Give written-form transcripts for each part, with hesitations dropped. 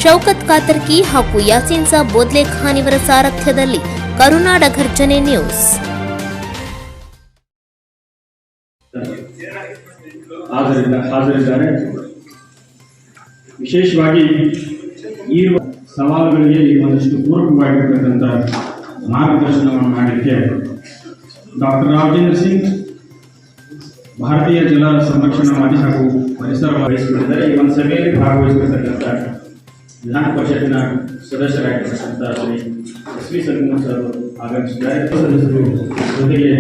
ಶೌಕತ್ ಕಾತರ್ಕಿ ಹಾಗೂ ಯಾಸೀನ್ ಸಾಬ್ ಬೋದ್ಲೆ ಖಾನ್ ಇವರ ಸಾರಥ್ಯದಲ್ಲಿ ಕರುನಾಡ ಘರ್ಜನೆ ನ್ಯೂಸ್. ಹಾಜರಿದ್ದಾರೆ. ವಿಶೇಷವಾಗಿ ಈ ಸವಾಲುಗಳಿಗೆ ಒಂದಷ್ಟು ಪೂರಕವಾಗಿರ್ತಕ್ಕಂಥ ಮಾರ್ಗದರ್ಶನವನ್ನು ಮಾಡಲಿಕ್ಕೆ ಡಾಕ್ಟರ್ ರಾಜೇಂದ್ರ ಸಿಂಗ್ ಭಾರತೀಯ ಜಲ ಸಂರಕ್ಷಣಾವಾದಿ ಹಾಗೂ ಪರಿಸರ ವಹಿಸಿಕೊಂಡಿದ್ದಾರೆ. ಈ ಒಂದು ಸಭೆಯಲ್ಲಿ ಭಾಗವಹಿಸಿರ್ತಕ್ಕಂಥ ವಿಧಾನ ಪರಿಷತ್ತಿನ ಸದಸ್ಯರಾಗಿರ್ತಕ್ಕಂಥ ಶ್ರೀ ಎಸ್.ವಿ. ಸಲೀಂ ಸರ್ ಆಗಮಿಸಿದ್ದಾರೆ. ಸದಸ್ಯರು ಜೊತೆಗೆ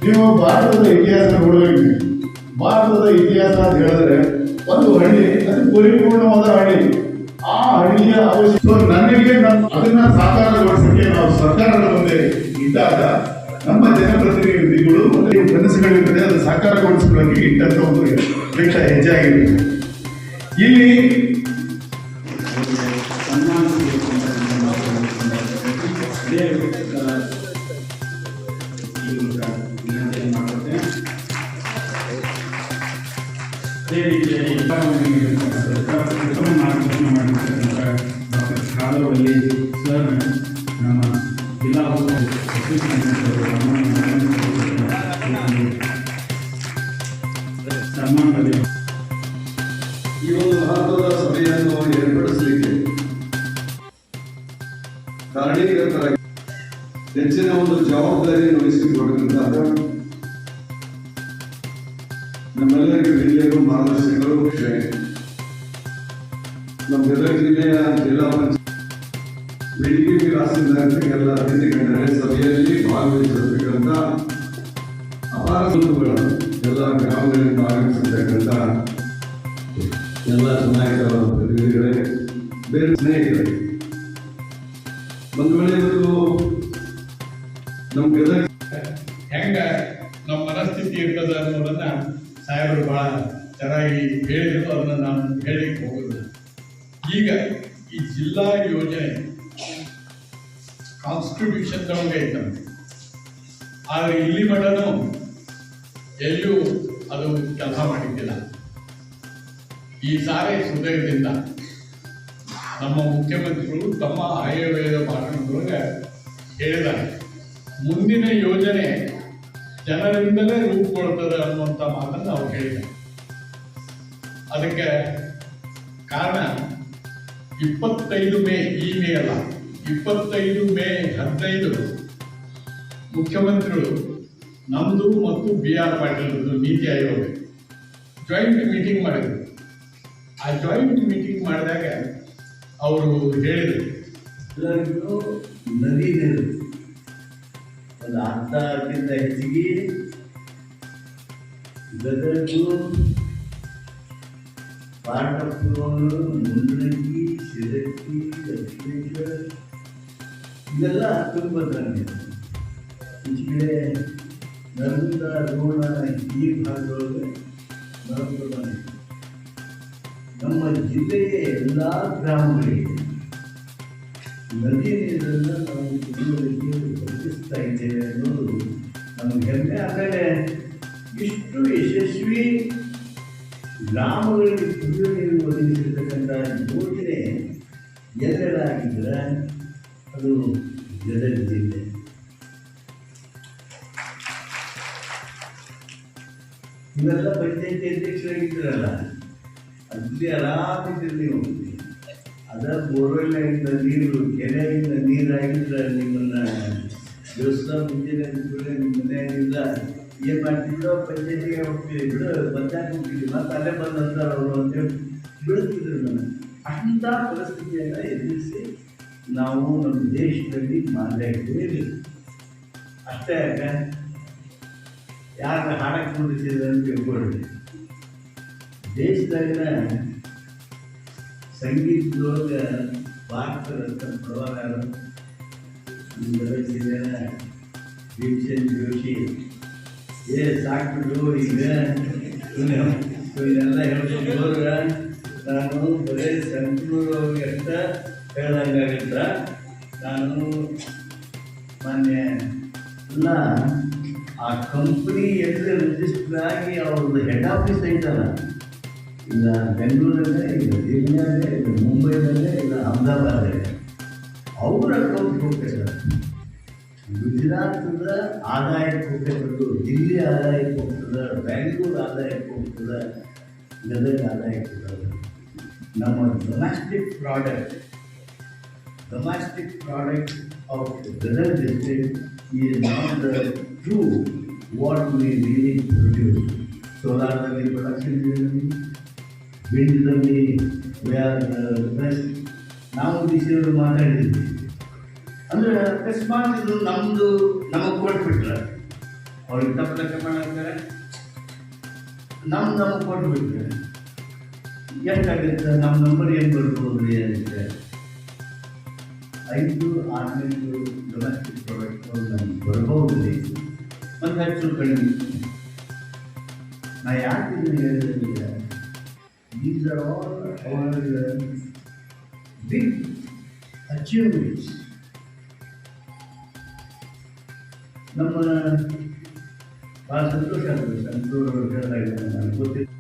ನೀವು ಭಾರತದ ಇತಿಹಾಸ ನೋಡಬೇಕು. ಭಾರತದ ಇತಿಹಾಸ ಅಂತ ಹೇಳಿದ್ರೆ ಒಂದು ಹಳ್ಳಿ ಅದು ಪರಿಪೂರ್ಣವಾದ ಹಳ್ಳಿ. ಆ ಹಳ್ಳಿಯ ಅವಶ್ಯಕ ನನಗೆ ಅದನ್ನ ಸಾಕಾರಗೊಳಿಸಕ್ಕೆ ನಾವು ಸರ್ಕಾರದ ಮುಂದೆ ಇದ್ದಾಗ ನಮ್ಮ ಜನಪ್ರತಿನಿಧಿಗಳು ಕನಸುಗಳಿರ್ತದೆ, ಅದು ಸಾಕಾರಗೊಳಿಸಲಿಕ್ಕೆ ಇಟ್ಟಂತ ಒಂದು ಹೆಜ್ಜೆ ಆಗಿದೆ. ಇಲ್ಲಿ ಅದೇ ರೀತಿಯಾಗಿ ಉತ್ತಮ ಮಾರ್ಗದರ್ಶನ ಮಾಡಿರ್ತಕ್ಕಂಥ ಡಾಕ್ಟರ್ ಖಾದರ್ ಸರ್, ನಮ್ಮ ಜಿಲ್ಲಾ ಸನ್ಮಾನದಲ್ಲಿ ಈ ಒಂದು ಮಹತ್ವದ ಸಭೆಯನ್ನು ಏರ್ಪಡಿಸಲಿಕ್ಕೆ ಕಾರಣೀಕರ್ತರಾಗಿ ಹೆಚ್ಚಿನ ಒಂದು ಜವಾಬ್ದಾರಿಯನ್ನು ವಹಿಸಿಕೊಡತಕ್ಕಂಥ ನಮ್ಮೆಲ್ಲರಿಗೂ ಹಿರಿಯರು, ಮಾರ್ಗದರ್ಶಕರು, ನಮ್ಮ ಗದಗ ಜಿಲ್ಲೆಯ ಜಿಲ್ಲಾ ಪಂಚಾಯತ್ ತಹಸೀಲ್ದಾರರಿಗೆಲ್ಲ ಅತಿಥಿಗಣ್ಯರೇ, ಸಭೆಯಲ್ಲಿ ಭಾಗವಹಿಸಿರ್ತಕ್ಕಂಥ ಅಪಾರ ಬಂಧುಗಳು, ಎಲ್ಲ ಗ್ರಾಮಗಳಿಂದ ಆಗಮಿಸಿರ್ತಕ್ಕಂಥ ಎಲ್ಲ ನಾಯಕರ ಪ್ರತಿನಿಧಿಗಳೇ, ಬೇರೆ ಸ್ನೇಹಿತರೆ, ಬಂಧುಗಳೇ, ಇವತ್ತು ನಮ್ಮ ಗದಗ ಹೆಂಗ ನಮ್ಮ ಮನಸ್ಥಿತಿ ಇರ್ತದ ಅನ್ನೋದನ್ನ ಸಾಹೇಬರು ಬಹಳ ಚೆನ್ನಾಗಿ ಹೇಳಿದ್ರು. ಅದನ್ನ ನಾನು ಹೇಳಲಿಕ್ಕೆ ಹೋಗುದಿಲ್ಲ. ಈಗ ಈ ಜಿಲ್ಲಾ ಯೋಜನೆ ಕಾನ್ಸ್ಟಿಟ್ಯೂಷನ್ ಒಳಗೆ ಐತಂತೆ, ಆದರೆ ಇಲ್ಲಿ ಮಠನು ಎಲ್ಲೂ ಅದು ಕೆಲಸ ಮಾಡಿದ್ದಿಲ್ಲ. ಈ ಸಾರಿ ಹೃದಯದಿಂದ ನಮ್ಮ ಮುಖ್ಯಮಂತ್ರಿಗಳು ತಮ್ಮ ಆಯವ್ಯಯದ ಭಾಷಣದೊಳಗೆ ಹೇಳಿದ್ದಾರೆ, ಮುಂದಿನ ಯೋಜನೆ ಜನರಿಂದಲೇ ರೂಪುಗೊಳ್ತದೆ ಅನ್ನುವಂಥ ಮಾತನ್ನು ಅವ್ರು ಹೇಳಿದ್ದಾರೆ. ಅದಕ್ಕೆ ಕಾರಣ 25 ಮೇ, ಈ ಮೇ ಅಲ್ಲ, 25 ಮೇ 15 ಮುಖ್ಯಮಂತ್ರಿಗಳು ನಮ್ಮದು ಮತ್ತು B.R. Patil NITI Aayog joint meeting ಮಾಡಿದರು. ಆ ಜಾಯಿಂಟ್ ಮೀಟಿಂಗ್ ಮಾಡಿದಾಗ ಅವರು ಹೇಳಿದರು, ಎಲ್ಲರಿಗೂ ನದಿ ನೀರು ಒಂದು ಅರ್ಧಕ್ಕಿಂತ ಹೆಚ್ಚಿಗೆ ಗದಗು, ಪಾಂಡವಪುರ, ಮುಂಡ್ರಗಿ, ಶಿರಸಿ, ದಕ್ಷಿಣೇಶ್ವರ ಇದೆಲ್ಲ ತುಂಗಭದ್ರಾ ನೀರು. ಈಚೆಗೆ ನರ್ಮದಾ, ರೋಣ ಈ ಭಾಗದೊಳಗೆ ಮಹತ್ವದ ನೀರು. ನಮ್ಮ ಜಿಲ್ಲೆಯ ಎಲ್ಲ ಗ್ರಾಮಗಳಿಗೆ ನದಿ ನೀರನ್ನು ನಾವು ಕುಡಿಯೋದಕ್ಕೆ ಒದಗಿಸ್ತಾ ಇದ್ದೇವೆ ಅನ್ನೋದು ನಮಗೆ ಹೆಮ್ಮೆ. ಆಮೇಲೆ ಇಷ್ಟು ಯಶಸ್ವಿ ಗ್ರಾಮಗಳಿಗೆ ಕುಡಿಯೋ ನೀರು ಒದಗಿಸಿರ್ತಕ್ಕಂಥ ಯೋಜನೆ ಎಲ್ಲೆಲ್ಲಾಗಿದ್ದರೆ ಅದು ಗದಗ ಜಿಲ್ಲೆ. ಇವೆಲ್ಲ ಪಂಚಾಯತಿ ಅಧ್ಯಕ್ಷರಾಗಿದ್ದಾರಲ್ಲ, ಅಲ್ಲಿ ಆರಾಮಿದ್ದೀರಿ ನೀವು. ಅದ ಬೋರ್ವೆಲ್ನಾಗಿದ್ದ ನೀರು, ಕೆರೆಯಿಂದ ನೀರಾಗಿದ್ರೆ ನಿಮ್ಮನ್ನ ದೇವಸ್ಥಾನ ಮುಂಜಾನೆ ಅಂದ್ಬಿಟ್ರೆ ನಿಮ್ಮ ಮನೆಯಾಗಿಲ್ಲ ಏನು ಮಾಡ್ತಿದ್ರು, ಪಂಚಾಯತಿಗೆ ಹೋಗ್ತೀವಿ, ಬಿಡು ಪಂಚಾಯತ್ ಹೋಗ್ತೀವಿ, ಮತ್ತೆ ಅಲ್ಲೇ ಬಂದಂತಾರೆ ಅವರು ಅಂತೇಳಿ ಬಿಡುತ್ತಿದ್ರು. ನಮಗೆ ಅಂಥ ಪರಿಸ್ಥಿತಿಯನ್ನು ಎದುರಿಸಿ ನಾವು ನಮ್ಮ ದೇಶದಲ್ಲಿ ಮಾಡಲೇಬೇಕು. ಅಷ್ಟೇ ಯಾಕೆ ಯಾರು ಹಾಡಕ್ಕೆ ಕುಡಿಸಿದ್ರೆ ಅಂತ ತಿಳ್ಕೊಳ್ಳಿ. ದೇಶದಾಗಿನ ಸಂಗೀತದೊಳಗೆ ಭಾರತದ ಪ್ರಭಾವ ಗದಗ ಜಿಲ್ಲೆಯ ಭೀಮಸೇನ್ ಜೋಶಿ ಸಾಕ್ಬಿಟ್ಟು ಈಗ ಇವನ್ನೆಲ್ಲ ಹೇಳ್ಕೊಂಡ್ರೆ ನಾನು ಬರೀ ಸಂಕೂರು ಅಂತ ಹೇಳ್ದಂಗಾಗಿದ್ದ ನಾನು ಮೊನ್ನೆ ಅಲ್ಲ ಆ ಕಂಪ್ನಿ ಎಲ್ಲಿ ರಿಜಿಸ್ಟರ್ ಆಗಿ ಅವ್ರದ್ದು ಹೆಡ್ ಆಫೀಸ್ ಐತಲ್ಲ, ಇಲ್ಲ ಬೆಂಗಳೂರಲ್ಲೇ, ಇಲ್ಲ ದಿಲ್ಲಿಯಲ್ಲೇ, ಇಲ್ಲ ಮುಂಬೈನಲ್ಲೇ, ಇಲ್ಲ ಅಹಮದಾಬಾದಲ್ಲೇ, ಅವ್ರ ಅಕೌಂಟ್ ಹೋಗ್ತಾರೆ. ಗುಜರಾತದ ಆದಾಯಕ್ಕೆ ಹೋಗ್ತಿರೋದು, ದಿಲ್ಲಿ ಆದಾಯಕ್ಕೆ ಹೋಗ್ತದೆ, ಬ್ಯಾಂಗ್ಳೂರು ಆದಾಯಕ್ಕೆ ಹೋಗ್ತದೆ, ಗದಗ ಆದಾಯಕ್ಕೆ ಹೋಗ್ತದೆ. ನಮ್ಮ domestic product of Gadag district is not the true what we really produce. ಸೋಲಾರ್ದಲ್ಲಿ ಪ್ರೊಡಕ್ಷನ್ ಇದೆ, ವಿಂಡ್ದಲ್ಲಿ ವಿ ಆರ್ ಬೆಸ್ಟ್. ನಾವು ದಿಶೆಯವರು ಮಾತಾಡಿದ್ವಿ ಅಂದರೆ ಅಕಸ್ಮಾತ್ ಇದು ನಮ್ಮದು ನಮಗೆ ಕೊಟ್ಬಿಟ್ರೆ ಅವ್ರಿಗೆ ತಪ್ಪು ಲೆಕ್ಕ ಮಾಡ್ತಾರೆ, ನಮ್ಗೆ ಕೊಟ್ಬಿಟ್ರೆ ಎಷ್ಟಾಗುತ್ತೆ? ನಮ್ಮ ನಂಬರ್ ಏನು ಬರ್ಬೋದು ಅಂದರೆ 5-6 ಡೊಮೆಸ್ಟಿಕ್ ಪ್ರಾಡಕ್ಟ್ಗಳು ನಮ್ಗೆ ಬರ್ಬೋದು, ಮತ್ತು ಹೆಚ್ಚು ಕಡಿಮೆ. ನಾ ಯಾಕೆ ಇದನ್ನು ಹೇಳಿದ್ರೆ, these are all our big achievements. ನಮ್ಮ ಭಾಳ ಸಂತೋಷ ಆಗ್ತದೆ ಸಂತೋಷ ಹೇಳಿದಾಗ ನನಗೆ ಗೊತ್ತಿತ್ತು.